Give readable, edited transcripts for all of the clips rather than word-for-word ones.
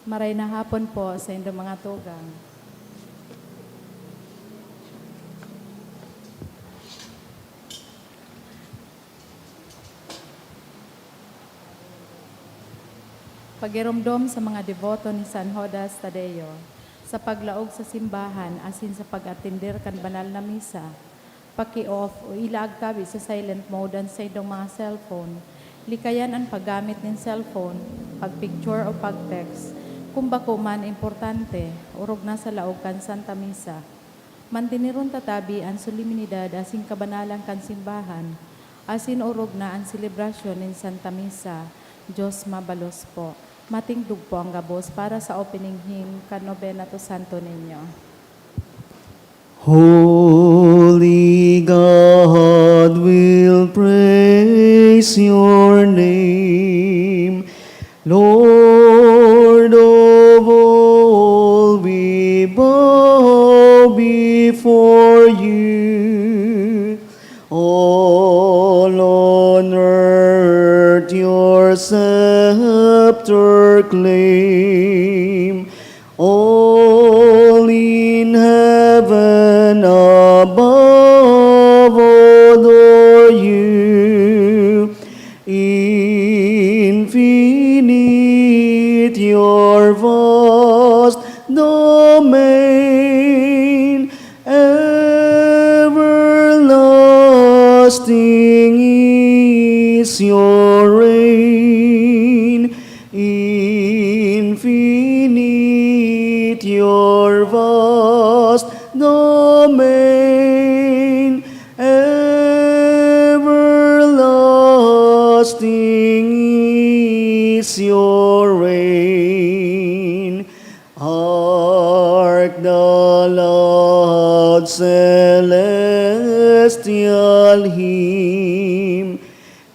Maray na hapon po sa inyong mga tugang. Pagirumdom sa mga deboto ni San Judas Tadeo, sa paglaog sa simbahan asin sa pag-atindir kan banal na misa, paki-off o ilag tabi sa silent mode sa inyong mga cellphone, likayan ang paggamit ng cellphone, pag-picture o pag-text, kung bako man importante, urog na sa laog kan Santa Misa. Mantinirun tatabi ang solemnidad asin kabanalan kan simbahan, asin urog na ang selebrasyon ng Santa Misa. Diyos mabalos po. Matingdug po ang gabos para sa opening hymn kan Novena to Santo Niño. Holy God, will praise your name. Lord of all, we bow before you. All on earth your scepter claim. All in heaven above adore you. Infinite your vast domain, everlasting is your reign. Infinite your vast domain, everlasting is your reign. Hark the loud celestial hymn,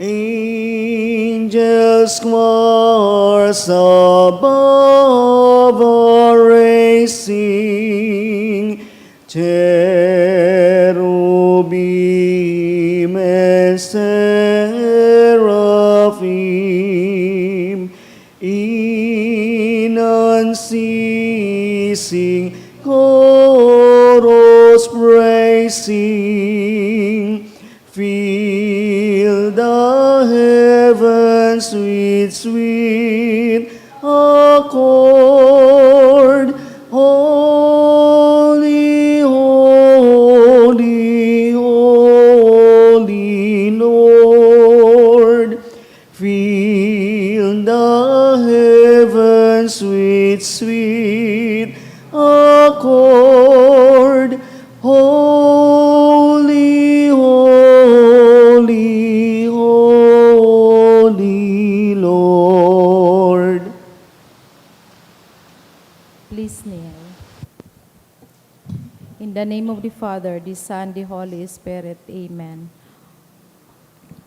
angels choirs above are raising, cherubim and seraphim, in unceasing chorus praising, fill the heavens with sweet accord. Holy, holy, holy Lord, fill the heavens with sweet accord. Holy, holy, holy Lord. Please kneel. In the name of the Father, the Son, the Holy Spirit. Amen.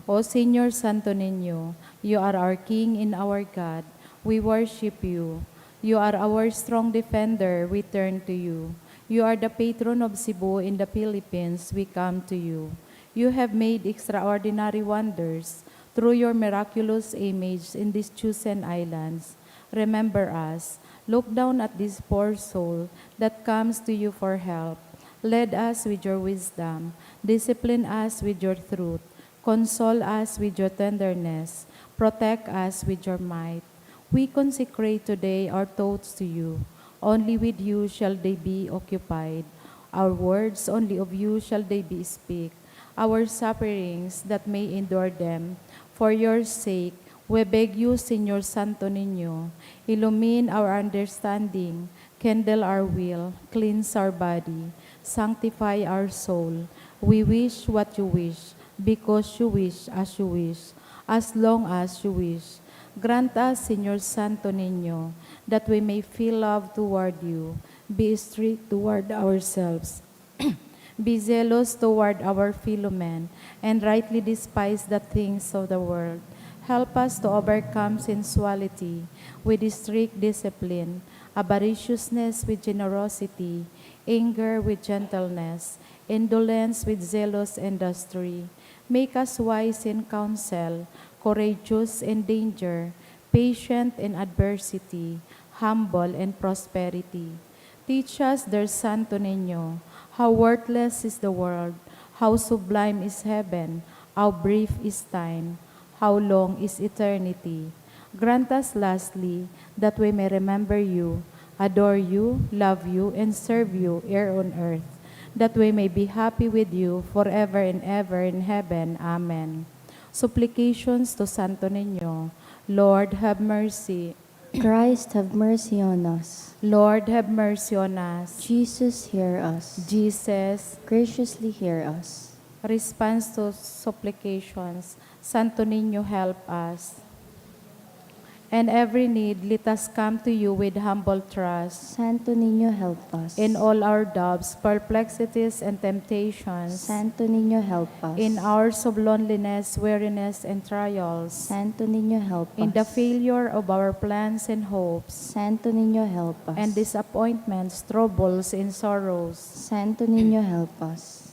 O Señor Santo Niño, you are our King and our God. We worship you. You are our strong defender. We turn to you. You are the patron of Cebu in the Philippines. We come to you. You have made extraordinary wonders through your miraculous image in these chosen islands. Remember us. Look down at this poor soul that comes to you for help. Lead us with your wisdom. Discipline us with your truth. Console us with your tenderness. Protect us with your might. We consecrate today our thoughts to you. Only with you shall they be occupied. Our words only of you shall they be speak. Our sufferings that may endure them. For your sake, we beg you, Señor Santo Niño, illumine our understanding, kindle our will, cleanse our body, sanctify our soul. We wish what you wish, because you wish, as long as you wish. Grant us, Señor Santo Niño, that we may feel love toward you, be strict toward ourselves, be zealous toward our fellow men, and rightly despise the things of the world. Help us to overcome sensuality with strict discipline, avariciousness with generosity, anger with gentleness, indolence with zealous industry. Make us wise in counsel, courageous in danger, patient in adversity, humble in prosperity. Teach us, dear Santo Niño, how worthless is the world, how sublime is heaven, how brief is time, how long is eternity. Grant us lastly that we may remember you, adore you, love you, and serve you here on earth, that we may be happy with you forever and ever in heaven. Amen. Supplications to Santo Niño. Lord, have mercy. Christ, have mercy on us. Lord, have mercy on us. Jesus, hear us. Jesus, Graciously hear us. response to supplications. Santo Niño, help us. And every need, let us come to you with humble trust. Santo Niño, help us. In all our doubts, perplexities, and temptations, Santo Niño, help us. in hours of loneliness, weariness, and trials, Santo Niño, help us. in the failure of our plans and hopes, Santo Niño, help us. and disappointments, troubles, and sorrows. Santo Niño, help us.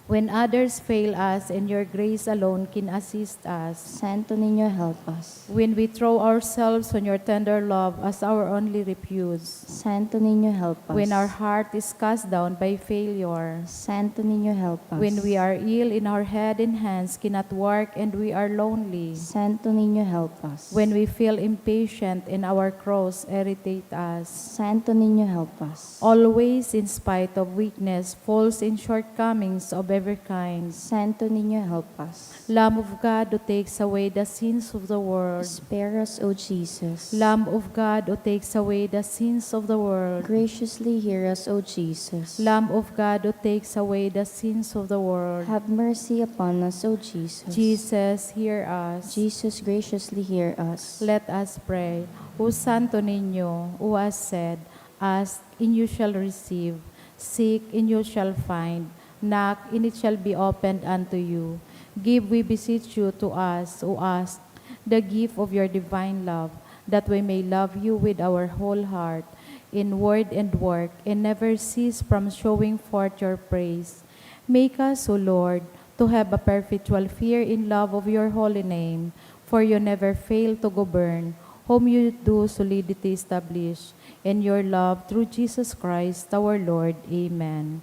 When others fail us and your grace alone can assist us. Santo Niño, help us. When we throw ourselves on your tender love as our only refuge. Santo Niño, help us. When our heart is cast down by failure. Santo Niño, help us. When we are ill in our head and hands cannot work and we are lonely. Santo Niño, help us. When we feel impatient and our cross irritate us. Santo Niño, help us. Always, in spite of weakness, faults, and shortcomings of every kind. Santo Niño, help us. Lamb of God who takes away the sins of the world. Spare us, O Jesus. Lamb of God who takes away the sins of the world. Graciously hear us, O Jesus. Lamb of God who takes away the sins of the world. Have mercy upon us, O Jesus. Jesus, hear us. Jesus, graciously hear us. Let us pray. O Santo Niño, who has said, ask and you shall receive, seek and you shall find, knock and it shall be opened unto you. Give, we beseech you, to us who ask the gift of your divine love, that we may love you with our whole heart, in word and work, and never cease from showing forth your praise. Make us, O Lord, to have a perpetual fear in love of your holy name, for you never fail to govern, whom you do solidity establish, in your love through Jesus Christ our Lord. Amen.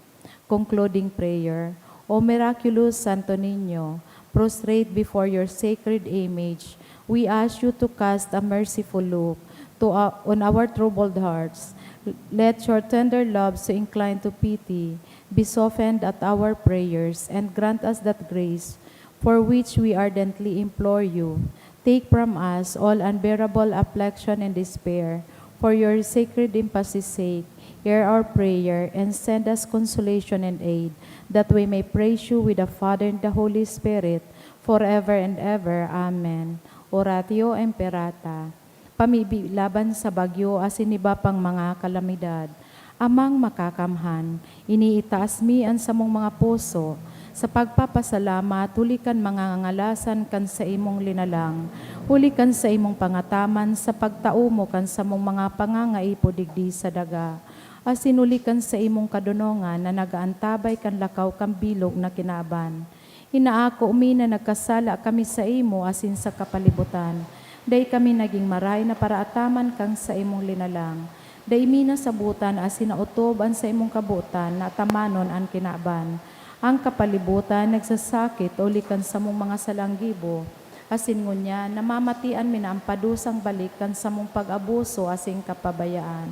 Concluding prayer. O miraculous Santo Niño, prostrate before your sacred image, we ask you to cast a merciful look on our troubled hearts. Let your tender love so incline to pity be softened at our prayers, and grant us that grace for which we ardently implore you. Take from us all unbearable affliction and despair. For your sacred emphasis' sake, hear our prayer and send us consolation and aid, that we may praise you with the Father and the Holy Spirit, forever and ever. Amen. Oratio Imperata. Pamibilaban sa bagyo asin iba pang mga kalamidad. Amang makakamhan, iniitaas mi ang samong mga puso, sa pagpapasalamat, hulikan mga ngalasan kan sa imong linalang, hulikan sa imong pangataman sa pagtaumo kan sa mong mga pangangaipo digdi sa daga, asinulikan sa imong kadunongan na nagaantabay kan lakaw kang bilog na kinaban. Inaako umi na nagkasala kami sa imo asin sa kapalibutan, day kami naging maray na paraataman kang sa imong linalang, day mina sabutan asin nautoban sa imong kabutan na tamanon ang kinaban. Ang kapalibutan nagsasakit ulikan sa mong mga salanggibo, asin ngunya namamatian mi na ang padusang balikan sa mong pag-abuso asing kapabayaan.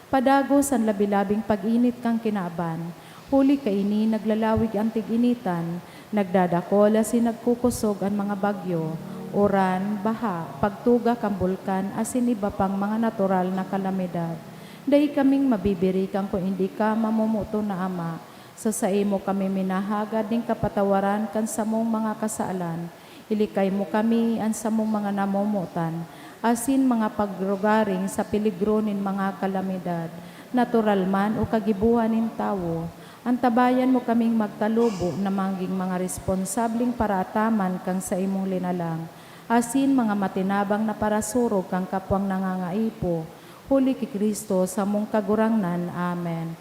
Padagos ang labilabing pag-init kang kinaban, huli kaini naglalawig ang tig-initan, nagdadakol asin nagkukusog ang mga bagyo, uran, baha, pagtuga kang bulkan asin iba pang mga natural na kalamidad. Day kaming mabibirikan kung hindi ka mamumuto na Ama, sa imo kami minahagad ng kapatawaran kan sa mong mga kasalan. Ilikay mo kami ang sa mong mga namumutan, asin mga pagrugaring sa piligro nin mga kalamidad, natural man o kagibuhan nin tawo. Antabayan mo kaming magtalubo na mangging mga responsabling paraataman kang sa imong linalang, asin mga matinabang na parasurog kang kapwang nangangaipo. Huli ki Kristo sa mong kagurangnan. Amen.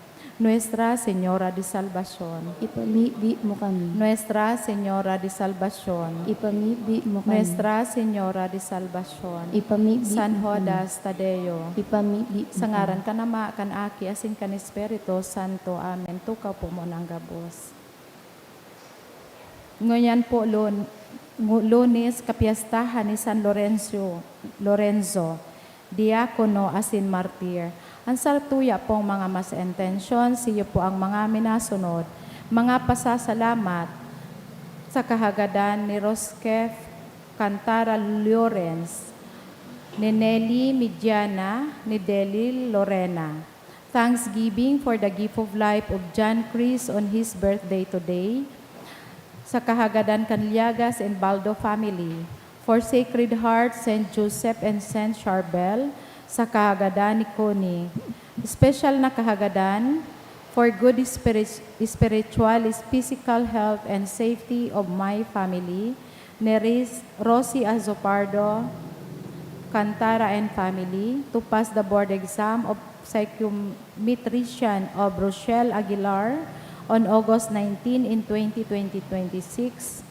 Nuestra Señora de Salvación, Ipamibi mo kami. Nuestra Señora de Salvación, Ipamibi mo kami. Nuestra Señora de Salvación, Ipamibi San mo kami. Judas Tadeo, Ipamibi mo sa kami. ngaran ka nama, kan aki, asin kan Espiritu Santo. Amen. Tukaw po mo ng gabos. Ngayon po, Lunes, kapiyastahan ni San Lorenzo, diakono asin martir. Ang sartuya pong mga mas intention, siyo po ang mga minasunod, mga pasasalamat sa kahagadan ni Roskef Cantara Llorens, ni Nelly Midiana, ni Deli Lorena. Thanksgiving for the gift of life of John Chris on his birthday today. Sa kahagadan Canliagas and Baldo family. For Sacred Heart, St. Joseph and St. Charbel. Sa kahagadan ni Connie. Special na kahagadan for good spiritual, physical health and safety of my family. Ni Rosie Azopardo, Cantara and family, to pass the board exam of psychometrician of Rochelle Aguilar on August 19 in 2026,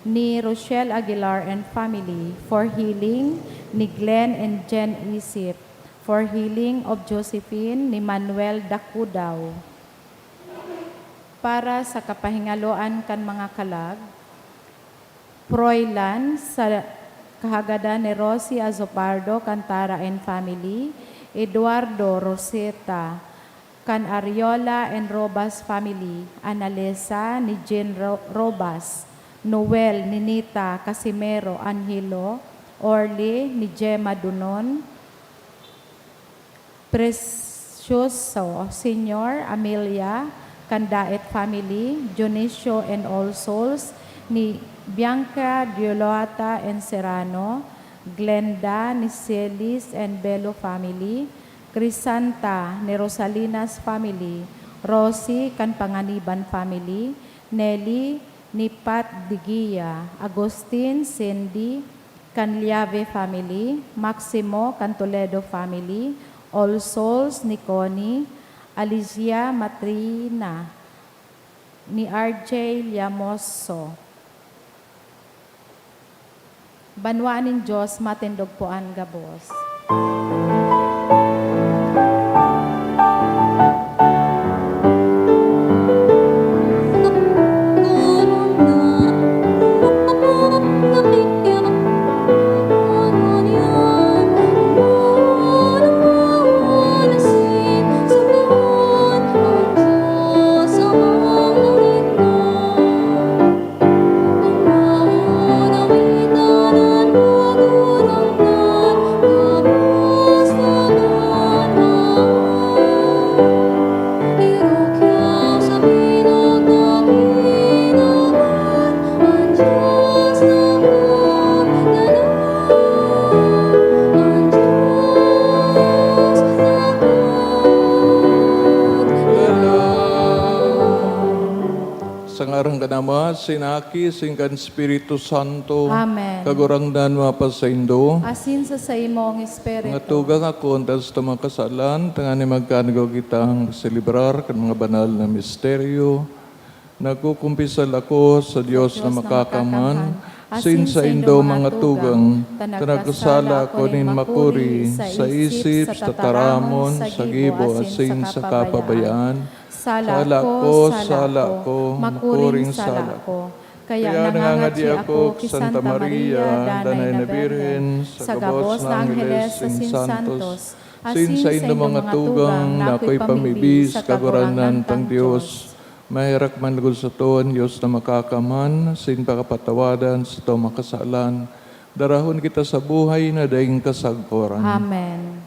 ni Rochelle Aguilar and family, for healing ni Glenn and Jen Isip, for healing of Josephine ni Manuel Dacudaw, para sa kapahingaloan kan mga kalag, Proylan sa kahagadan ni Rosie Azopardo, Cantara and family, Eduardo Roseta, kan Ariola and Robas family, Analesa ni Jean Robas, Noel, Ninita, Casimero, Angelo, Orly, ni Gemma Dunon, Precioso, Senior, Amelia, Candaet family, Dionisio and All Souls, ni Bianca Diolata and Serrano, Glenda, ni Celis and Belo family, Crisanta, ni Rosalinas family, Rosie, kan Panganiban family, Nelly, ni Pat Digia, Agustin, Cindy, kan Liave family, Maximo, kan Toledo family, All Souls, ni Connie, Alicia Matrina, ni RJ Llamoso. Banwaanin Diyos, matindog po ang gabos. Sangarang kanama, sinaki, singkan Espiritu Santo, Amen. kagurangdan mapasaindo, Asin sa imong espiritu. nga tugang ako, tas sa mga kasalan, tanga ni magkanigaw kitang selebrar kan mga banal na misteryo, nagkukumpisal ako sa Diyos na makakaman, sin sa indo mga tugang, tanagkasala ko nin makuri, sa isip, sa taramon, sa gibo, asin sa kapabayaan, Sala ko, makuring sala ko. Kaya nangangati ako kay Santa Maria, Danay na Birhen, sa gabos na Angeles, sa Santos, asin sa indo mga tugang, na ako'y pamibis, kaguranan tang Diyos, mahirak man lugod sa tuon, Diyos na makakaman, sin pakapatawadan sa to makasalan, darahon kita sa buhay na daing kasagporan. Amen.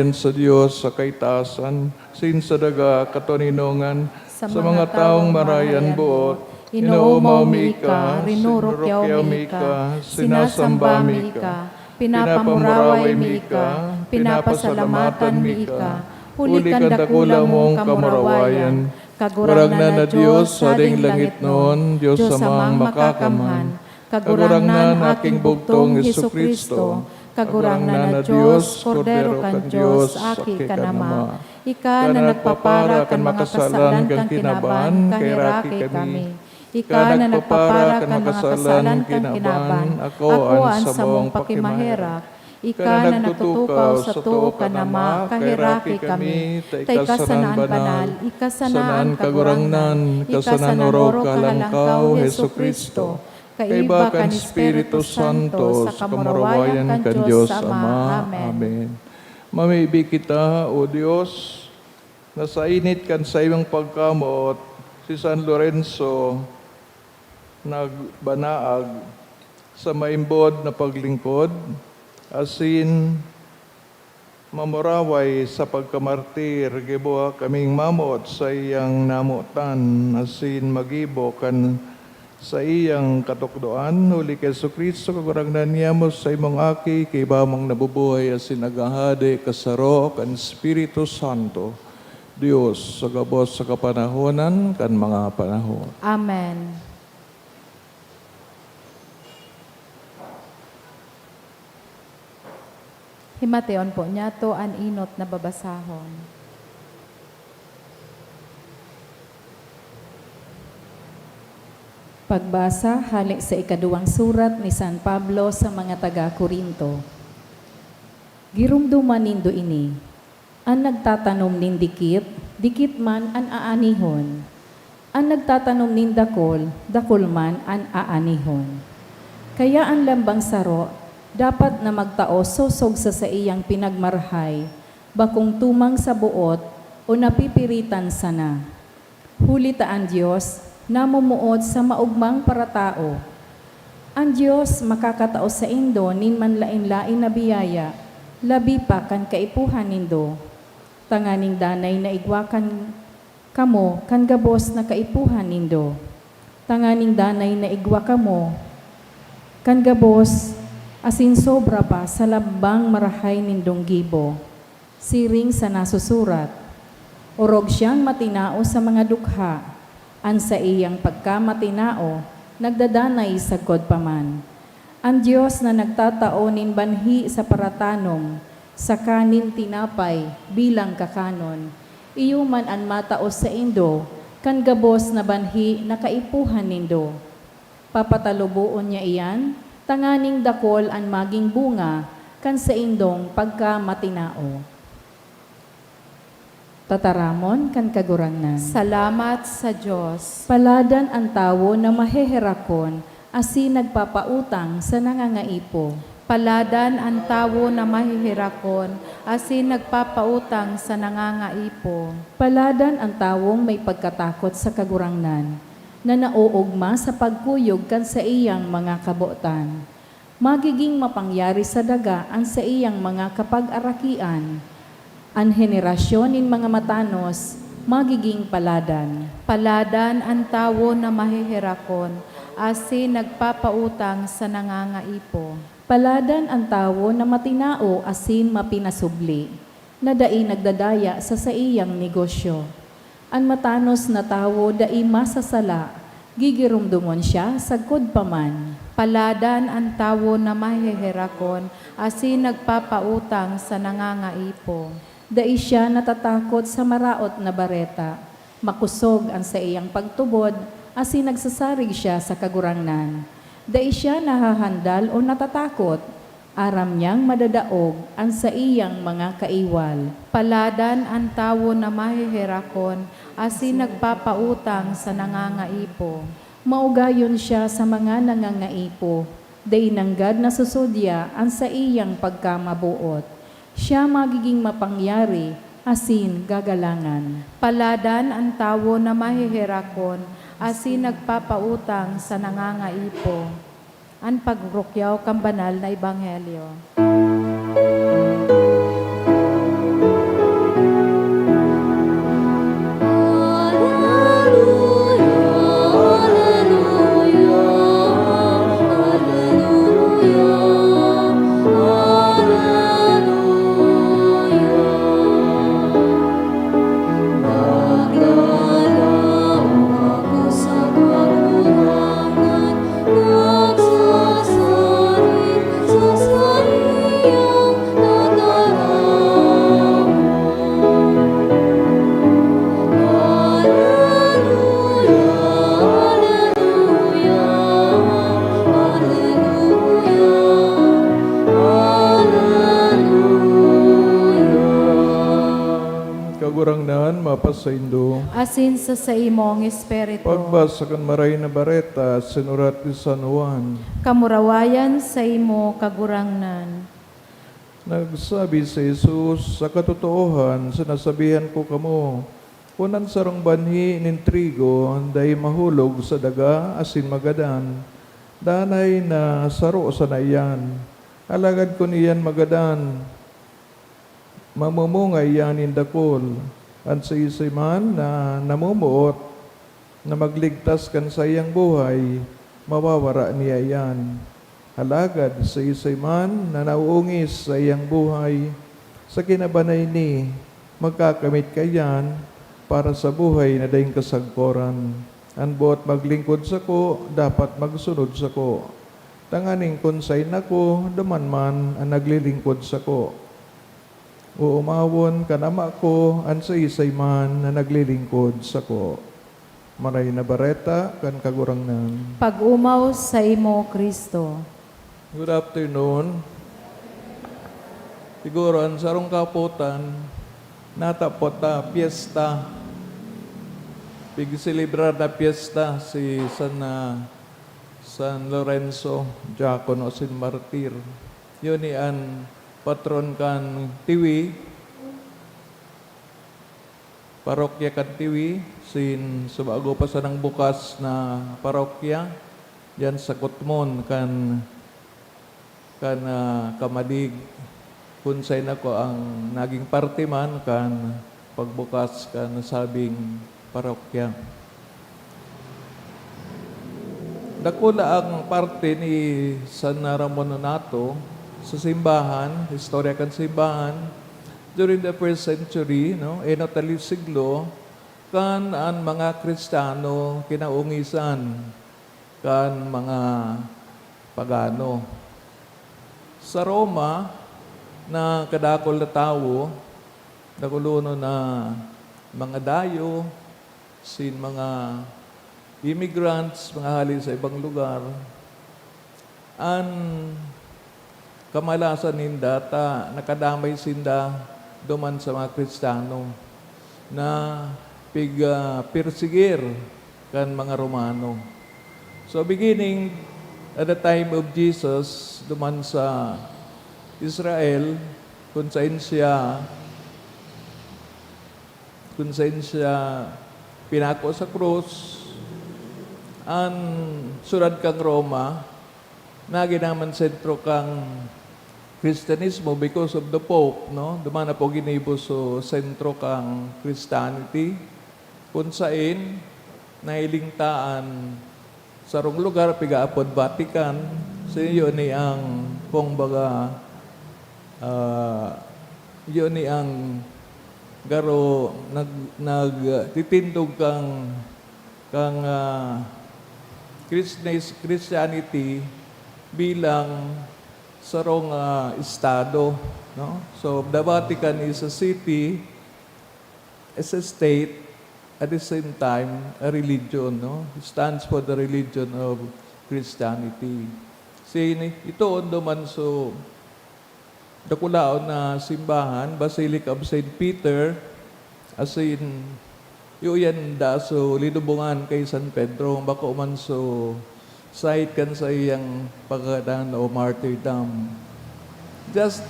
kamatayan sa Dios sa kaitasan, sin sa daga katoninongan, sa mga taong marayan buot, inuumaw mi ka, rinurokyaw mi ka, sinasamba mi ka, pinapamuraway mi ka, pinapasalamatan mi ka, huli kan dakula mong kamurawayan, kagurang na Diyos sa ding langit noon, Diyos samang makakamhan, kagurang na aking bugtong Jesucristo, kagurang na Diyos, Kordero kan Diyos, aki kanama, ika na nagpapara kan makasalan kan kinaban, kahiraki kami. Ika na nagpapara kan mga kasalan kan kinaban, ako an sa mong pakimaherak. Ika na natutukaw sa tuo kanama, kahiraki kami. Tay kasanaan banal, ikasanaan kagurangnan, ikasanaan oro kalangkaw, Heso Kristo. Kaiba kan Espiritu Santo, sa kamurawayan kan Diyos Ama. Amen. Mamibig kita, O Diyos, na sa init kan sa iyong pagkamot, si San Lorenzo, nagbanaag sa maimbod na paglingkod, asin mamuraway sa pagkamartir, gibuha kaming mamot sa iyang namutan, asin magibo kan sa iyang katukdoan, huli kay Jesucristo, kagurangnan niya mo sa imong aki, kay bamang nabubuhay asin nagahade, kasaro, kan Espiritu Santo, Diyos, sa gabos sa kapanahonan, kan mga panahon. Amen. Himateon po niya to an inot na babasahon. Pagbasa halik sa ikaduwang surat ni San Pablo sa mga taga-Korinto. Girumduman nindo ini, ang nagtatanom nin dikit, dikit man an aanihon. Ang nagtatanom nin dakol, dakol man an aanihon. Kaya ang lambang saro, dapat na magtao sosog sa iyang pinagmarhay, bakong tumang sa buot o napipiritan sana. Hulita ang Diyos, namumuot sa maugmang paratao. Ang Diyos makakatao sa indo nin manlain-lain na biyaya, labi pa kan kaipuhan nindo. Tanganing danay na igwakan kamo kan gabos na kaipuhan nindo. Tanganing danay na igwa kamo kan gabos asin sobra pa sa lambang marahay nindong gibo. Siring sa nasusurat, orog siyang matinao sa mga dukha, an sa iyang pagkamatinao, nagdadanay sa God paman. Ang Diyos na nagtatao nin banhi sa paratanom, sa kanin tinapay bilang kakanon, iyo man an matao sa indo, kan gabos na banhi na kaipuhan nindo. Papatalubuon niya iyan, tanganing dakol ang maging bunga, kan sa indong pagkamatinao. Tataramon kan kagurangnan. Salamat sa Diyos. Paladan ang tawo na maheherakon, asin nagpapautang sa nangangaipo. Paladan ang tawo na mahihirakon, asin nagpapautang sa nangangaipo. Paladan ang tawong may pagkatakot sa kagurangnan, na nauugma sa pagkuyog kan sa iyang mga kabuotan. Magiging mapangyari sa daga ang sa iyang mga kapag-arakian. Ang henerasyon nin mga matanos, magiging paladan. Paladan ang tawo na mahihirakon, asin nagpapautang sa nangangaipo. Paladan ang tawo na matinao asin mapinasubli, na dai nagdadaya sa iyang negosyo. Ang matanos na tawo dai masasala, gigirumdumon siya sagkod paman. Paladan ang tawo na mahihirakon, asin nagpapautang sa nangangaipo. Dai siya natatakot sa maraot na bareta, makusog ang sa iyang pagtubod, asin nagsasarig siya sa kagurangnan. Dai siya nahahandal o natatakot, aram niyang madadaog ang sa iyang mga kaiwal. Paladan ang tawo na mahihirakon, asin nagpapautang sa nangangaipo. Maugayon siya sa mga nangangaipo, dai nanggad na susudya ang sa iyang pagkamabuot. Siya magiging mapangyari, asin gagalangan. Paladan ang tawo na mahihirakon, asin nagpapautang sa nangangaipo. Ang pagrukyaw kang banal na ebanghelyo. sa Indo. asin sa imong espiritu. Pagbasa kan maray na bareta, sinurat ni San Juan. Kamurawayan sa imo kagurangnan. Nagsabi si Jesus, sa katotohan, sinasabihan ko kamo, kunan sarong banhi nin trigo, day mahulog sa daga, asin magadan. Danay na saro sa nayan. Alagad ko niyan magadan. Mamumungay yan indakol. At sa isay man na namumuot, na magligtas kan sa iyang buhay, mawawara niya yan. Halagad sa isay man na nauungis sa iyang buhay, sa kinabanay ni, magkakamit kayan para sa buhay na daing kasagkoran. Anbot maglingkod sa ko, dapat magsunod sa ko. Tanganing konsay na ko, daman man ang naglilingkod sa ko. Uumawon kanama ko, an sa isay man na naglilingkod sa ko. Maray na bareta, kan kagurangnan. Pag-umaw sa imo, Kristo. Good afternoon. Siguro, ang sarong kaputan, natapot na piyesta. Pig-celebrar na piyesta si San Lorenzo, Diacono sin Martir. Yun an patron kan Tiwi, parokya kan Tiwi, sin subago pa sa nang bukas na parokya, yan sa Kutmon kan Kamadig. Kunsay na ko ang naging parte man kan pagbukas kan sabing parokya. Dakula ang parte ni San Ramon Nonato sa simbahan, istorya kan simbahan, during the first century, enotali siglo, kan ang mga Kristiyano kinaungisan, kan mga pagano. Sa Roma, na kadakol na tao, dakulono na mga dayo, sin mga immigrants, mga halin sa ibang lugar, ang kamalasan ninda, nakadamay sinda duman sa mga Kristiyano na persigir kan mga Romano. So beginning at the time of Jesus, duman sa Israel, kung saan siya pinako sa krus, ang surad kang Roma, naginaman sentro kang Kristiyanismo because of the Pope, Duman na po ginibo so sentro kang Christianity, kung saan nailingtaan sa rong lugar, pigaapod Vatican, sa iyo ni ang yun ni ang garo nagtitindog kang Christianity bilang sarong estado, So the Vatican is a city, is a state, at the same time a religion, It stands for the religion of Christianity. Ito man so dakulaon na simbahan, Basilica of St. Peter, as in, yuyan da so linubungan kay San Pedro, bako man so site kan sa iyang pagkadan o martyrdom. Just,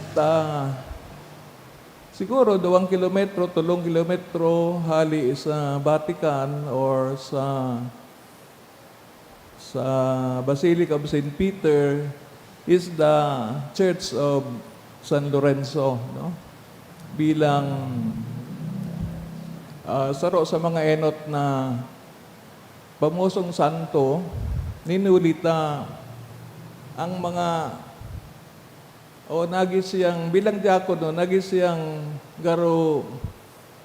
siguro 2 kilometro, 3 kilometro, hali sa Vatican or sa Basilica of St. Peter is the Church of San Lorenzo, bilang saro sa mga enot na pamusong santo, ninulita ang mga nagisiyang bilang diakono, nagisiyang garo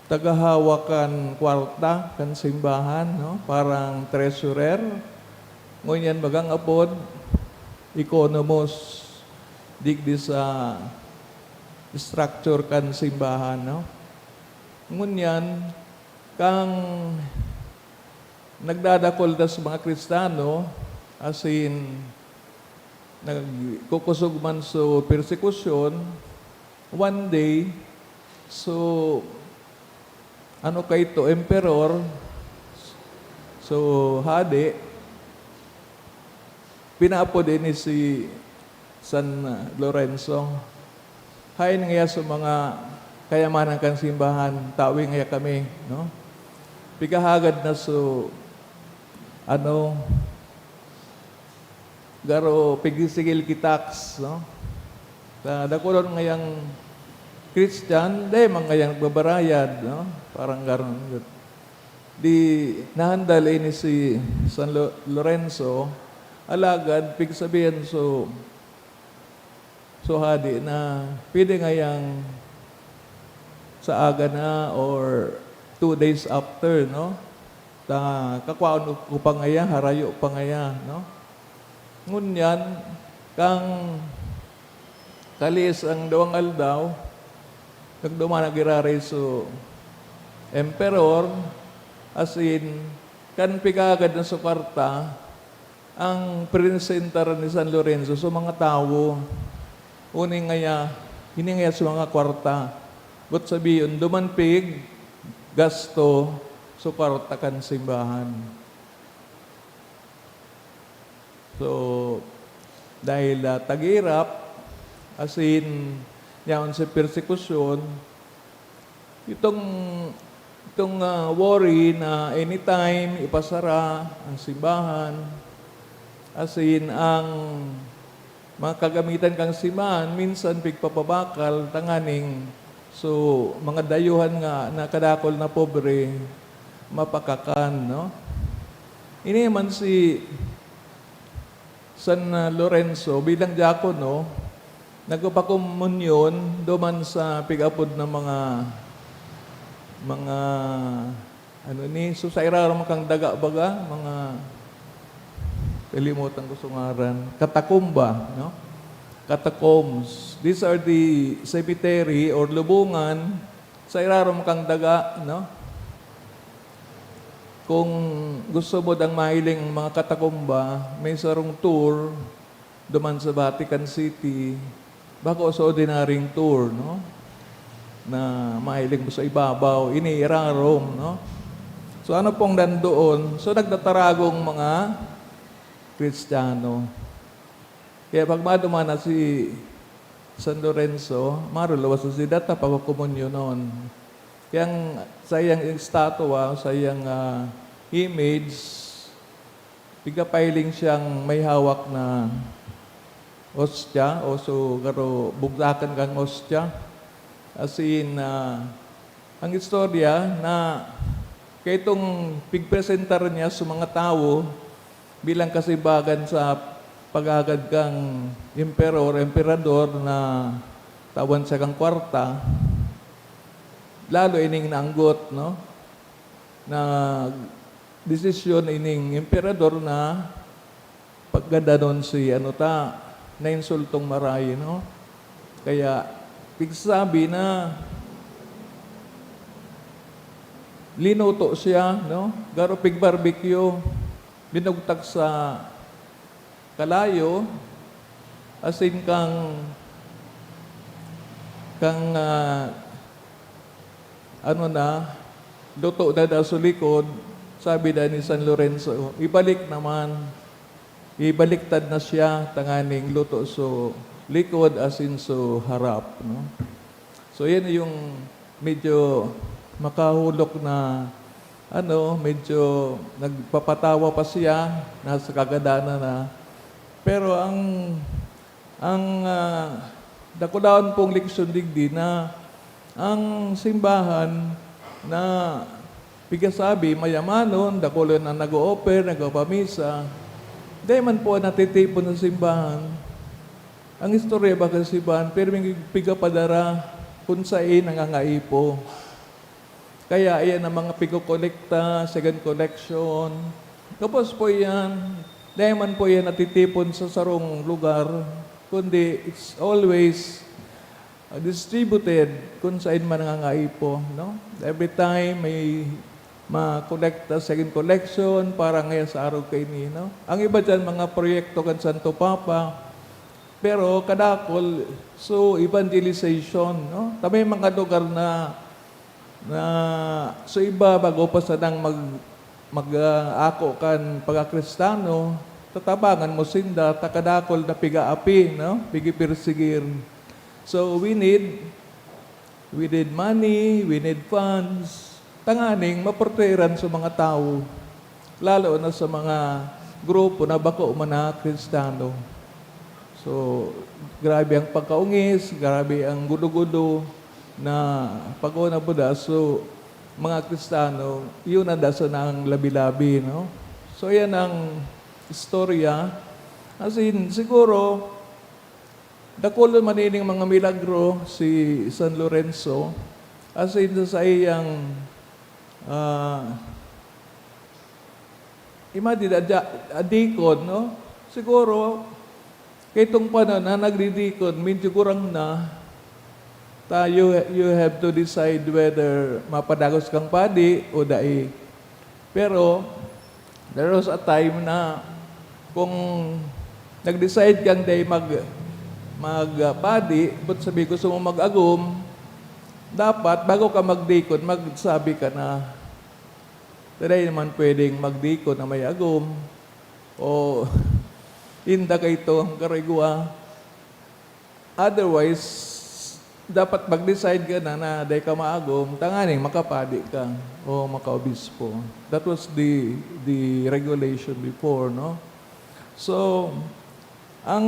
tagahawakan kwarta kan simbahan, parang treasurer, ngunyan magang apod economos digdi sa structure kan simbahan, ngunyan kang nagdadakol das mga Kristiyano, as in nagkukusog man so persecution, one day so ano kay to emperor, so hadi, pinaapo din ni si San Lorenzo. Hain nga sa mga kayamanan kang simbahan, tawing nga kami, no? Pigahagad na so, garo pigisigil kitaks, no? Dakulon ngayang Christian, mga ngayang nagbabarayad, no? Parang garon. Di nahandal ini si San Lorenzo, alagad, pig sabihin so hadi na pwede ngayang sa aga na or 2 days after, no? Kakwaon ko pa ngaya, harayo pa ngaya, no? Ngunyan, kang kalis ang dawang aldaw, nagduma nagirari so emperor, as in, kan pigagad na sa kwarta, ang presenter ni San Lorenzo so mga tao, uning ngaya, hiningaya sa mga kwarta, but sabihin, dumanpig, gasto, so kwarta kan simbahan. So, dahil tagirap, as in, yaon sa persekusyon, itong worry na anytime ipasara ang simbahan, as in, ang mga kagamitan kang simbahan, minsan pigpapabakal, tanganing, so, mga dayuhan nga na kadakol na pobre, mapakakan, no? Ini man si San Lorenzo, bilang diakono, nagpakomunyon duman sa pigapod ng mga so sa iraram kang daga baga, mga kalimutan ko sungaran, katakumba, no? Catacombs. These are the cemetery or lubungan sa iraram kang daga, no? Kung gusto mo dang mahiling mga katakumba, may sarong tour duman sa Vatican City, bako sa ordinaryong tour, no? Na mahiling mo sa ibabaw, iniirarom, no? So ano pong nandoon? So nagdataragong mga Kristiyano. Kaya pag maduma na si San Lorenzo, marulawas sa sidata pagkukumunyo noon. Kaya sayang estatwa, sayang image, pigapiling siyang may hawak na ostya, o so garo bugdakan kang ostya. As in, ang istorya na kaya itong pigpresentar niya sa mga tao bilang kasibagan sa pagagad kang emperador na tawan sa kang kwarta, lalo ining naanggot, no? Na desisyon ining emperador na pagganda nun si na insultong maray, no? Kaya pigsabi na linuto siya, no? Garo pig barbecue, binugtag sa kalayo, asin kang luto na sa likod, sabi na ni San Lorenzo, ibaliktad na siya, tanganing luto so likod, asin so harap, no? So yan yung medyo makahulok na medyo nagpapatawa pa siya, nasa kagadanan na. Pero ang dakudaon pong leksyon digdi na ang simbahan na pigasabi, mayamanon, dakulo na nag-o-offer, nag-opamisa, dahil man po natitipon ng simbahan. Ang istorya ba kasi simbahan, pero may pigapadara kung saan nangangaipo. Kaya ayan ang mga pigo-kolekta, second collection. Tapos po yan, dahil man po yan natitipon sa sarong lugar, kundi it's always distributed kung saan man nangangaipo, no? Every time may ma-collecta second collection para ngayon sa araw kay ni, no? Ang iba dyan, mga proyekto kan Santo Papa, pero kadakol, so evangelization, no? Tamay mga lugar na na so iba bago pa sa nang ako kan pagkakristano, tatabangan mo sinda, takadakol na piga-api, no? Pigi-persigir. So we need money, we need funds, tanganing maporteran sa mga tao, lalo na sa mga grupo na bako man kristano. So, grabe ang pagkaungis, grabe ang gudo-gudo na pag-una po da. So, mga kristano, yun ang dasa ng labi-labi, no? So, yan ang istorya. As in, siguro, dakulo manining mga milagro si San Lorenzo. As in, sa iyang adikon, no? Siguro, kay itong panon na nagdidikon, medyo kurang na, you have to decide whether mapadagos kang padi o dai. Pero, there was a time na kung nag-decide kang dai magpadi, but sabi gusto mo mag-agum, dapat bago ka magdikon, magsabi ka na, dahil naman pwedeng magdikon na may agum, o inda ka ito ang karigwa. Otherwise, dapat mag-decide ka na dahil ka maagom, tanganing makapadi ka o makaobispo. That was the regulation before, no? So, ang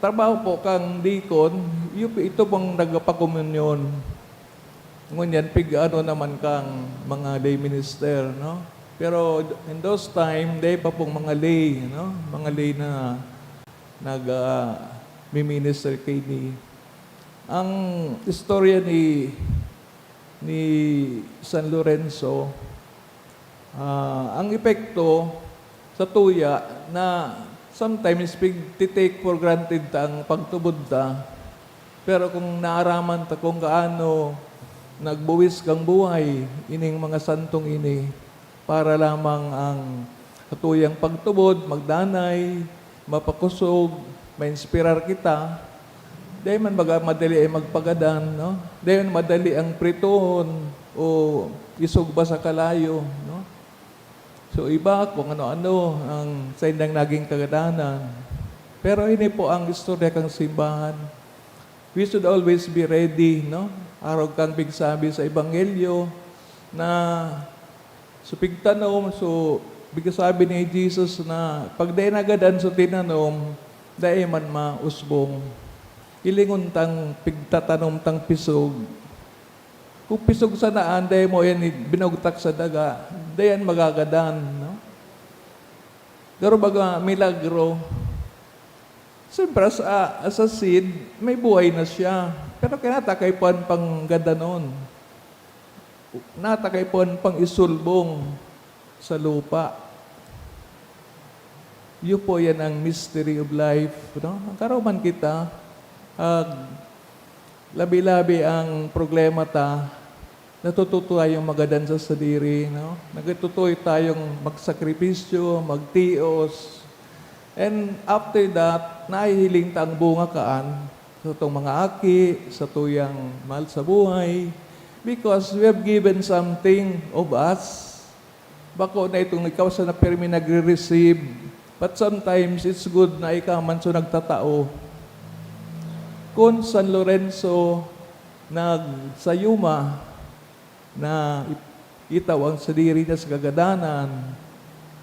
trabaho po kang dikon, ito pong nagpakomunyon. Ngunyan, ano naman kang mga lay minister, no? Pero in those time, day pa pong mga lay, no? Mga lay na nag-minister kay ni. Ang istorya ni San Lorenzo, ang epekto sa tuya na sometimes take for granted ang pagtubod ta, pero kung naaraman ta kung gaano nagbuwis kang buhay ining mga santong ini para lamang ang katuyang pagtubod, magdanay, mapakusog, ma-inspirar kita. Dahil man madali ay magpagadan, no? Dahil madali ang pritohon o isog ba sa kalayo, no? So iba kung ano-ano ang sa indang naging kagadanan. Pero ini po ang istorya kang simbahan. We should always be ready, no? Araw kang bigsabi sa Ebanghelyo na pigtanom, bigsabi ni Jesus na pag dahi nagadan so tinanom, dahi man mausbong. Ilingon tang pigtatanom tang pisog. Kung pisog sa naan, dahi mo yan binugtak sa daga, dahi yan magagadan, no? Pero baga milagro, siyempre sa seed, may buhay na siya. Pero kinatakay po ang pangganda noon. Natakay po ang pang isulbong sa lupa. Yun po yan ang mystery of life. No? Ang karoman kita, labi-labi ang problema ta, natututo tayong magadan sa sadiri. No? Natututo tayong magsakripisyo, magtios. And after that, nahihiling ta ang bunga kaan sa itong mga aki, sa tuyang mahal sa buhay, because we have given something of us. Bako na itong ikaw sa napirmi nagre-receive, but sometimes it's good na ikaw man so nagtatao. Kung San Lorenzo nagsayuma na itaw ang sadiri niya sa kagadanan,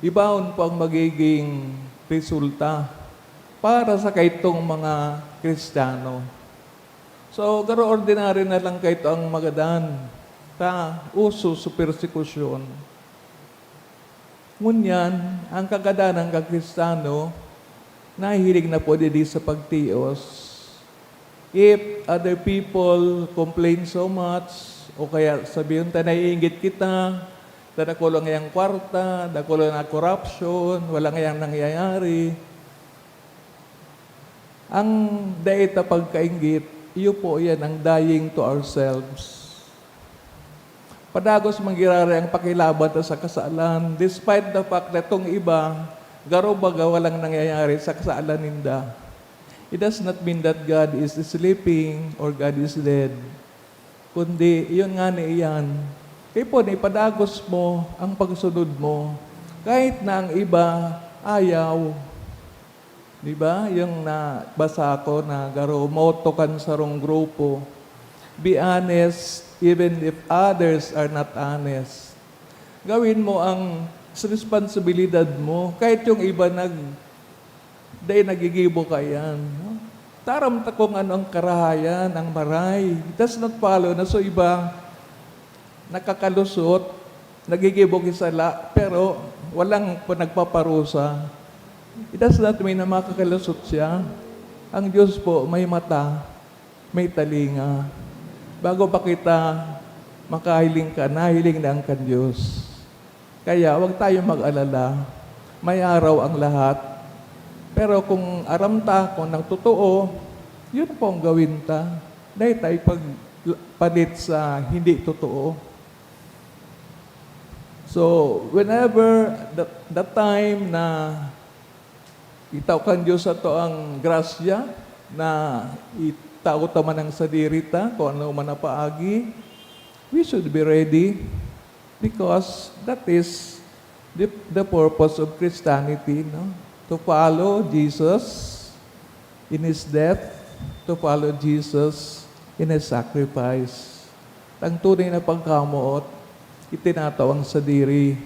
ibaon po ang magiging resulta para sa kaitong mga Kristiyano. So, garo ordinary na lang kaito ang magadan. Uso sa persekusyon. Ngunyan, ang kagadanan ng Kristiyano, nahihilig na po din sa pagtios. If other people complain so much, o kaya sabihin ta naiingit kita, dadakulo ngayang kwarta, dakulo na corruption, wala ngayang nangyayari. Ang daita pagkaingit, iyo po yan ang dying to ourselves. Padagos manggirari ang pakilaban sa kasalan, despite the fact na itong iba, garo baga walang nangyayari sa kasalan ninda. It does not mean that God is sleeping or God is dead. kundi yun nga ni iyan. Kaya po, ipadagos mo ang pagsunod mo. Kahit na ang iba ayaw. Di ba? Yung nabasa ko na garo, moto kan sa rong grupo. Be honest even if others are not honest. Gawin mo ang responsibilidad mo. Kahit yung iba nagigibo ka yan. No? Taram ta kung ano ang karahayan, ang maray. It does not follow na so iba nakakalusot, nagigibok isala, pero walang nagpaparusa. It does not mean na makakalusot siya. Ang Diyos po may mata, may talinga. Bago pa kita makahiling ka, nahiling na ang kan Diyos. Kaya huwag tayo mag-alala. May araw ang lahat. Pero kung aramta, kung nang totoo, yun po ang gawin ta. Dahil tayo pagpalit sa hindi totoo. So, whenever the time na itaw kan Diyos ato ang grasya, na itaw ta man ang sadirita, kung ano man ang paagi, we should be ready because that is the purpose of Christianity, no? To follow Jesus in His death, to follow Jesus in His sacrifice. Ang tunay na pagkamuot, itinatawang sa diri,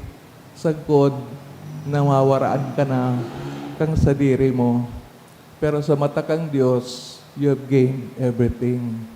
sagkod, nawawaraan ka na kang sa diri mo. Pero sa mata kang Diyos, you have gained everything.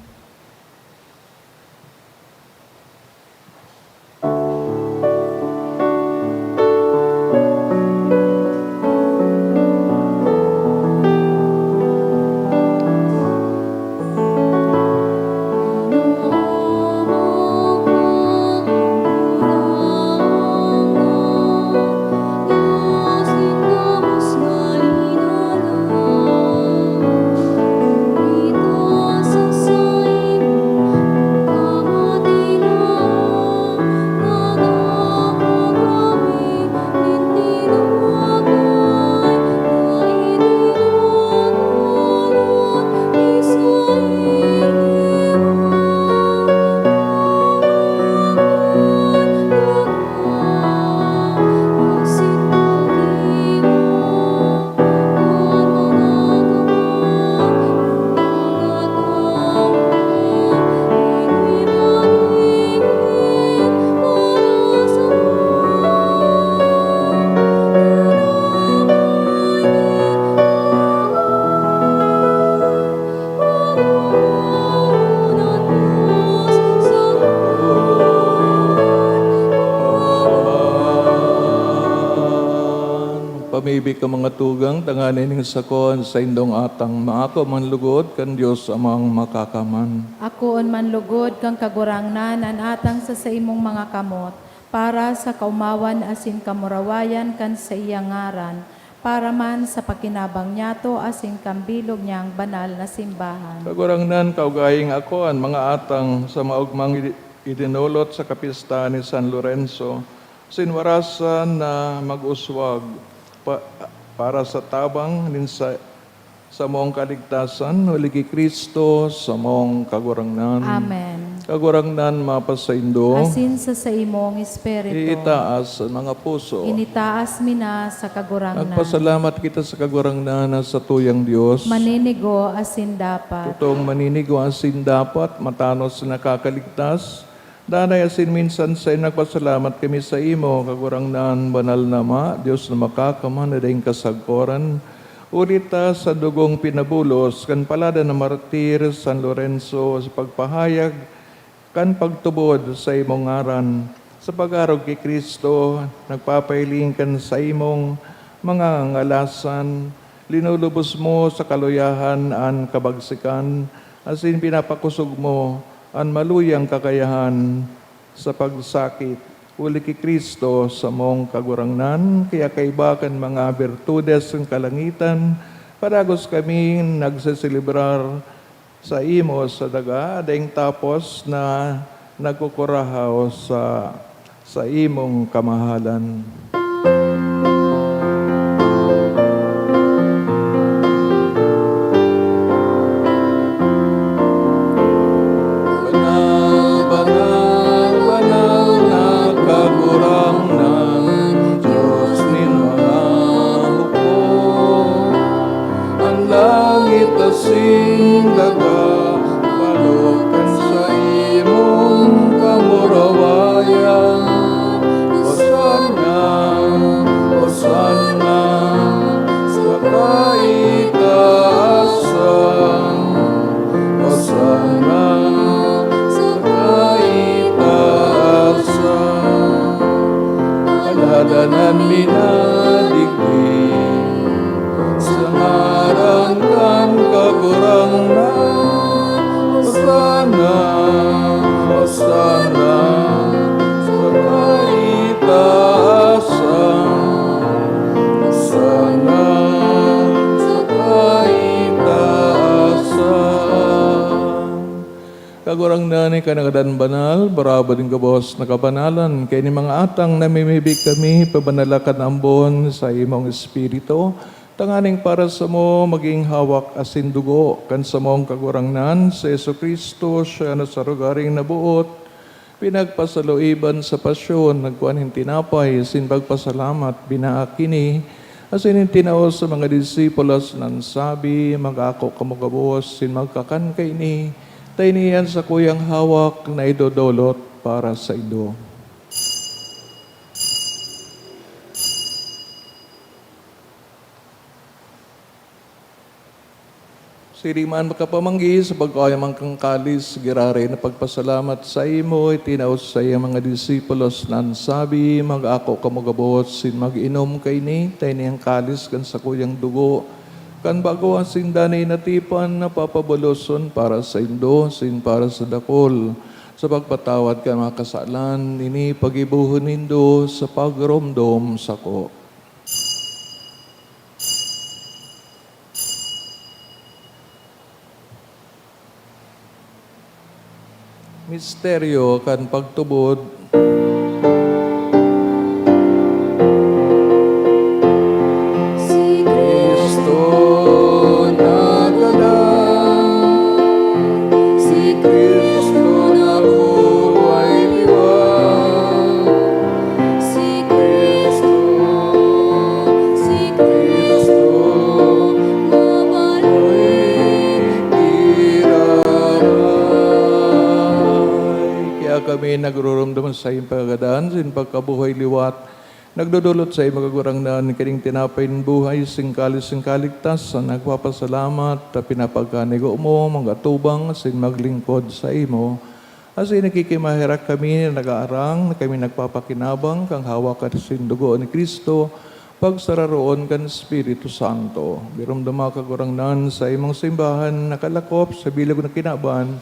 Pamibig ka mga tugang, tanganin ng sakon sa indong atang maako manlugod kan Diyos amang makakaman. Akoon man lugod kang kagurangnan an atang sa imong mga kamot, para sa kaumawan asin kamurawayan kan sa iyang ngaran, para man sa pakinabang niyato asin kambilog niyang banal na simbahan. Kagurangnan kaugaying ako ang mga atang sa maugmang idinulot sa kapista ni San Lorenzo, sinwarasan na mag-uswag para sa tabang sa mong kaligtasan, uligi Kristo sa mong kagurangnan. Amen. Kagurangnan mapasaindo, Asin sa imong espiritu, iitaas ang mga puso. initaas mina sa kagurangnan. Nagpasalamat kita sa kagurangnan na sa tuyang Diyos. Maninigo asin dapat. Totoong maninigo asin dapat, matanos na nakakaligtas. Danay asin minsan sa nagpasalamat kami sa imo, kagurangnan banal na ma, Diyos na makakaman na daing kasagkoran. Ulita sa dugong pinabulos, kan palada na martir San Lorenzo, sa pagpahayag, kan pagtubod sa imong ngaran. Sa pag-arog kay Kristo, nagpapailing kan sa imong mga ngalasan, linulubos mo sa kaluyahan an kabagsikan, asin pinapakusog mo ang maluyang kakayahan sa pagsakit. Uli kay Kristo sa mong kagurangnan, kaya kaibakan mga bertudes ng kalangitan, paragos kami nagseselebrar sa imo sa daga, daing tapos na nagkukurahaw sa imong kamahalan. Banal Adanan minadigdi sa ngaran kan kagurang na Hosana, Hosana sa kaitaasan, Hosana sa kaitaasan. Kagurang nani kanagadan banal, baraba din kabos nakabanalan, kay ni mga atang namimibig kami, pabanalakan ambon sa imong espiritu, tanganing para sa mo maging hawak asin dugo, kan sa mong kagurang nan, sa Jesucristo, siya na sa rugaring nabuot, pinagpasaluiban sa pasyon, nagkuhan tinapay, sin pagpasalamat, binaakini, asin tinaos sa mga disipulos nan sabi, mag-ako kamugabos, sin magkakan kay ni, tayo niyan sa kuyang hawak na idodolot para sa ido. Siriman makapamanggi sa pagkayamang kang kalis, girare na pagpasalamat sa imo, itinaos sa iyang mga disipulos nan sabi, mag-ako kamugabot, sin mag-inom kay ni, tayo niyang kalis kan sa kuyang dugo, kan bago ang sindanay natipan na papabuloson para sa indo, sin para sa dakol, sa pagpatawad ka mga kasalan, ini pagibuhon nindo sa pagromdom sako. Misteryo kan pagtubod, Si Kristo nagalang, Si Kristo na buhay liwan, Si Kristo, Si Kristo mabalik. Kaya kami nagruramdaman sa iyong pagkadaan, sa iyong pagkabuhay liwat, nagdudulot sa iyong magagurang naan, kining tinapay ng buhay, singkalis kaligtas, sa nagpapasalamat, at pinapagkanigo mo, mga tubang, sin maglingkod sa imo. As nakikimahirak kami, nag-aarang, na kami nagpapakinabang, kang hawak at sindugo ni Kristo, pagsararoon kan Espiritu Santo. Biramdama kagurang naan sa imong simbahan, nakalakop sa bilog na kinaban,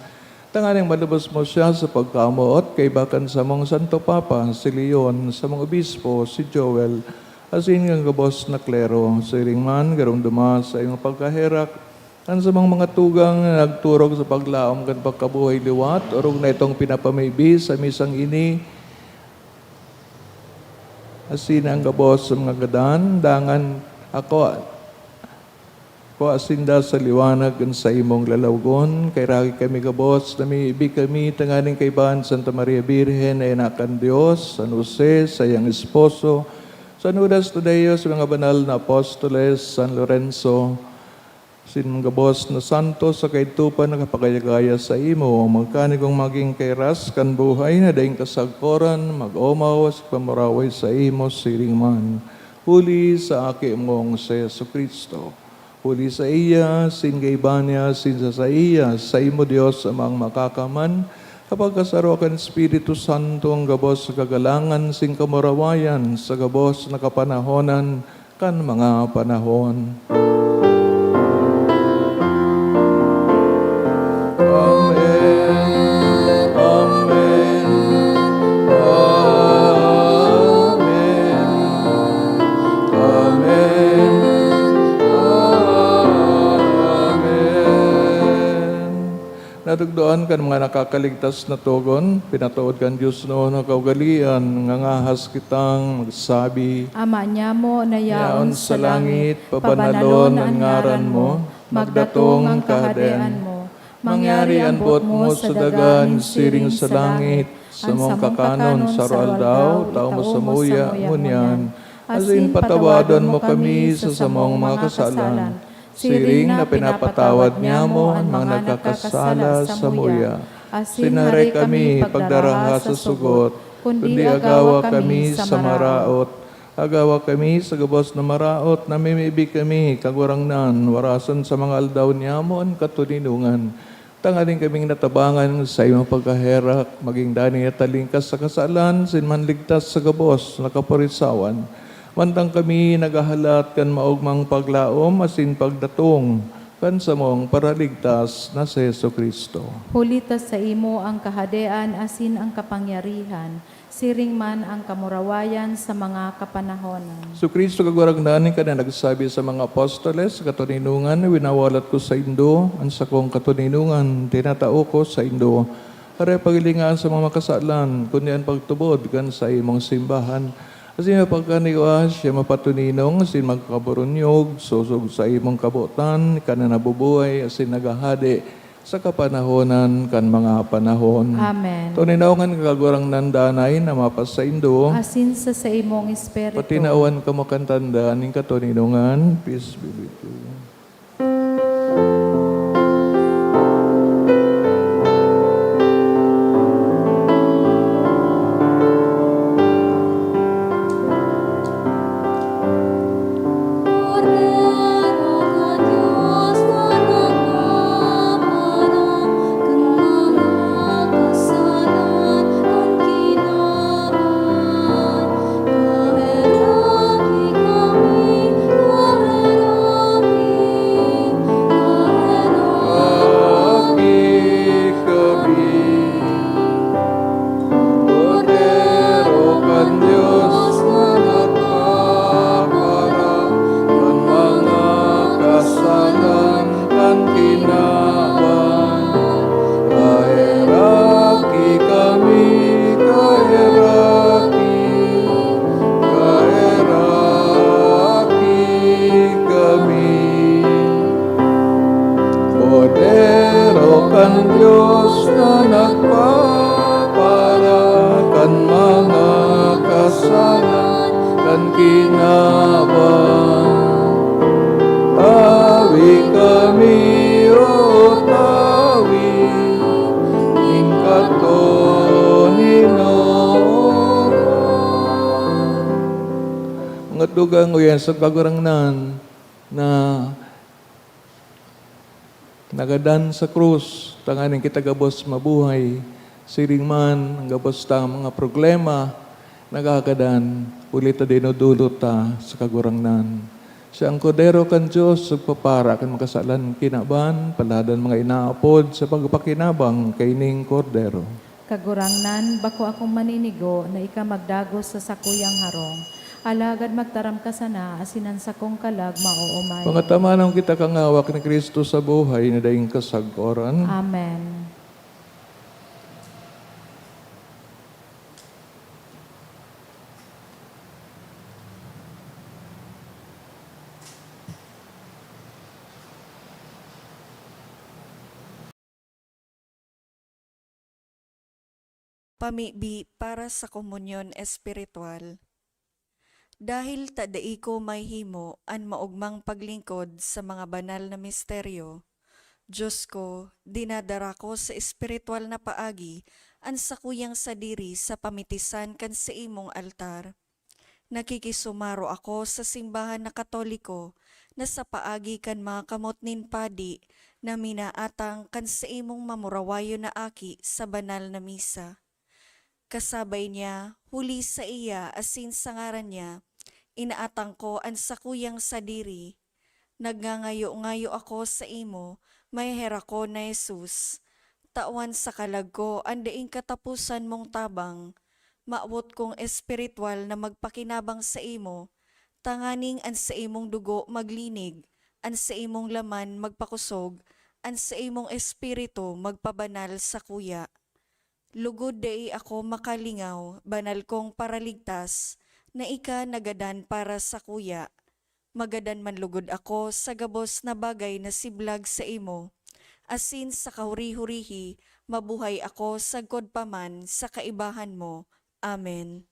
tanganing malabas mo siya sa pagkamuot kay bakan sa mong Santo Papa, si Leon, sa mga obispo, si Joel, asin ang gabos na klero, sa iringman, garong duma sa iyong pagkaherak, ang sa mga tugang na nagturog sa paglaom kan pagkabuhay liwat, orong na itong pinapamaybi sa misang ini, asin ang gabos sa mga gadan, dangan ako, ko asinda sa liwanag kan sa imong lalawgon, kay ragi kami kabos, namiibig kami, tanganing kay Bahan Santa Maria Birhen, ay anak Diyos, San Jose, sa iyang esposo, San Judas Tadeo, sa mga banal na apostoles, San Lorenzo, sin mga kabos na santo, sa kaitupan na kapagayagaya sa imo, magkanigong maging kay ras, kan buhay na daing kasagkoran, mag-omaw, sa pamuraway sa imo, siringman, huli sa aki mong sa Jesucristo. Huli sa iya, sin gaybanya, sin sa iya, sa imo Diyos amang makakaman, kapag kasarokan Espiritu Santo ang gabos sa kagalangan, sin kamarawayan, sa gabos na kapanahonan, kan mga panahon. Amen. Amen. Amen. Natugdoan kan mga nakakaligtas na tugon, pinatuod kan Diyos no na kaugalian, ngangahas kitang magsabi, Ama niya mo na yaon sa langit, pabanalon ang ngaran mo, magdatong ang kahadayaan mo, mangyari ang buot mo sa dagan, siring sa langit, sa mong kakanon sa roaldaw, tao mo sa muya, ngunyan, asin patawadon mo kami sa samong mga kasalan, siring na pinapatawad niya mo ang mga nagkakasala sa muya. Sinaray kami pagdaraha sa sugot, kundi agawa kami sa maraot. Agawa kami sa gabos na maraot, namimibig kami kagurang nan, warasan sa mga aldaw niya mo ang katuninungan. Tangaling kaming natabangan sa imong pagkaherak, maging dani at talingkas sa kasalan, sinmanligtas sa gabos, nakaparisawan. Mantang kami nagahalat kan maugmang paglaom, asin pagdatong, kan sa mong paraligtas na si Yeso Kristo. Hulitas sa imo ang kahadean asin ang kapangyarihan, siring man ang kamurawayan sa mga kapanahonan. So Kristo kagwaragnanin ka na nagsabi sa mga apostoles, katuninungan, winawalat ko sa Indo, ang sakong katuninungan, tinatao ko sa Indo. Para pagilingaan sa mga makasalan, kunyan pagtubod kan sa imong simbahan. Asin mapagkaniwa siya mapatuninong, asin magkaburunyog, susog sa imong kabutan, kana nabubuhay, asin nagahadi, sa kapanahonan kan mga panahon. Amen. Tuninaungan kagurang nandanay na mapas sa Indo, Asin sa imong espiritu. patinaawan ka makantandaan ng katuninungan. Peace be with you. Cordero na Diyos na nagpaparang kang mga kasalan ang kinaban. Kaheraki kami, kaheraki, Aki kami, Cordero kan Diyos na nagpaparang kan mga kasalan kan kinaban. Kaheraki kami, kaheraki, kaheraki kami. Cordero kan Diyos na nagpapara kan mga kasalan kan kinaban. Tawi kami, o tawi, ning katuninungan. Mga dugang o yan sa kagurangnan na nagadan sa krus, tanganing kita gabos mabuhay, siring man, ang gabos ta mga problema, nagagadan, ulit na dinudulot ta sa kagurangnan. Siya ang kodero kan Diyos, sugpapara kan makasalan kinaban, paladan mga inaapod sa pagpakinabang kay ning kordero. Kagurangnan, bako akong maninigo na ika magdagos sa sakuyang harong. Alagad magtaram ka sana, asinan sa kong kalag mauumay. Mga tamanang kita kangawak ni Kristo sa buhay na daing kasagoran. Amen. Pamibi para sa komunyon espiritual. Dahil tadai ko may himo an maugmang paglingkod sa mga banal na misteryo, Diyos ko, dinadara ko sa espiritual na paagi an sakuyang sadiri sa pamitisan kan sa imong altar. Nakikisumaro ako sa simbahan na Katoliko na sa paagi kan mga kamot nin padi na minaatang kan sa imong mamurawayo na aki sa banal na misa. Kasabay niya, huli sa iya asin sa ngaran niya, inaatang ko ang sakuyang sadiri. Nagngangayo-ngayo ako sa imo, may hera ko na Jesus. Tawan sa kalag ko, ang daing katapusan mong tabang. Maawot kong espiritual na magpakinabang sa imo, tanganing an sa imong dugo maglinig, an sa imong laman magpakusog, an sa imong espiritu magpabanal sa kuya. Lugod dai ako makalingaw, banal kong paraligtas, na ika nagadan para sa kuya. Magadan man lugod ako sa gabos na bagay na siblag sa imo. Asin sa kahuri-hurihi, mabuhay ako sa godpaman sa kaibahan mo. Amen.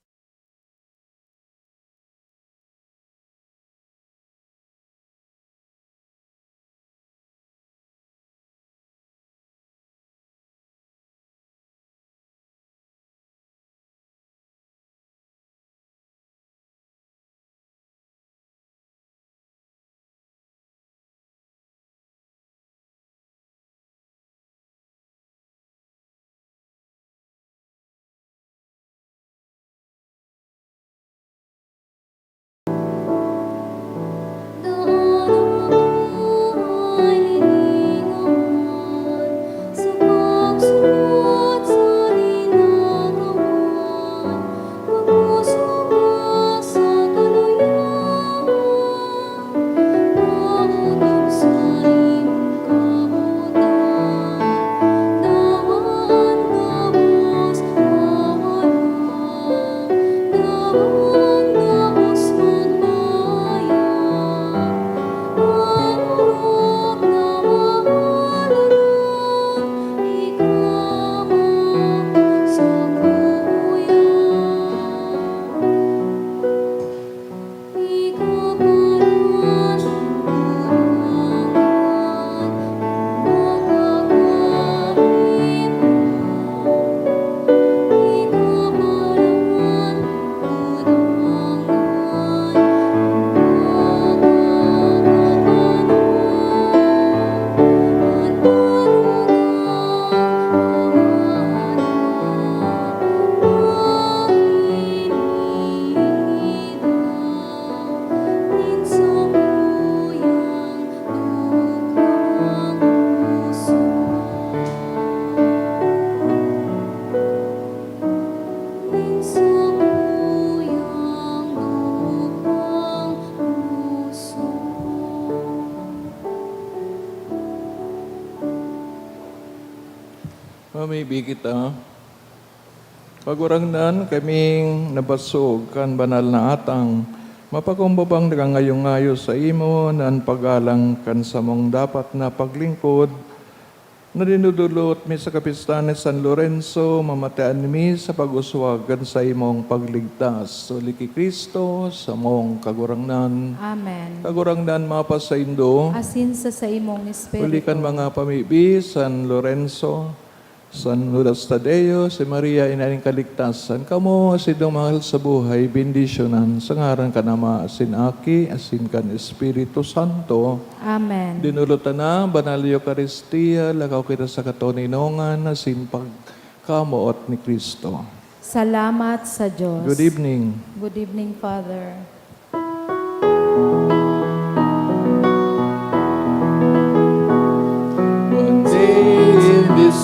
Mamibig kita. Pagurangnan kaming nabasog kan banal na atang, mapakumbabang nagangayong-ngayo sa imo, nan pagalang kan sa mong dapat na paglingkod, na dinudulot mi sa kapistahan ni San Lorenzo, mamataan mi sa pag-uswagan sa imong pagligtas. Suliki Kristo, sa mong kagurangnan. Amen. Kagurangnan mapa sa Indo, Asin sa imong espiritu. ulikan mga pamibi, San Lorenzo, San Judas Tadeo, si Maria, inaning kaligtasan, kamo asidong mahal sa buhay, bendisyonan, sa ngaran ka nama, asin aki, asin kan Espiritu Santo, Amen. dinulutan na, banal Eucharistia, lakaw kita sa katoninongan, asin pagkamuot ni Kristo. Salamat sa Diyos. Good evening. Good evening, Father. One day in this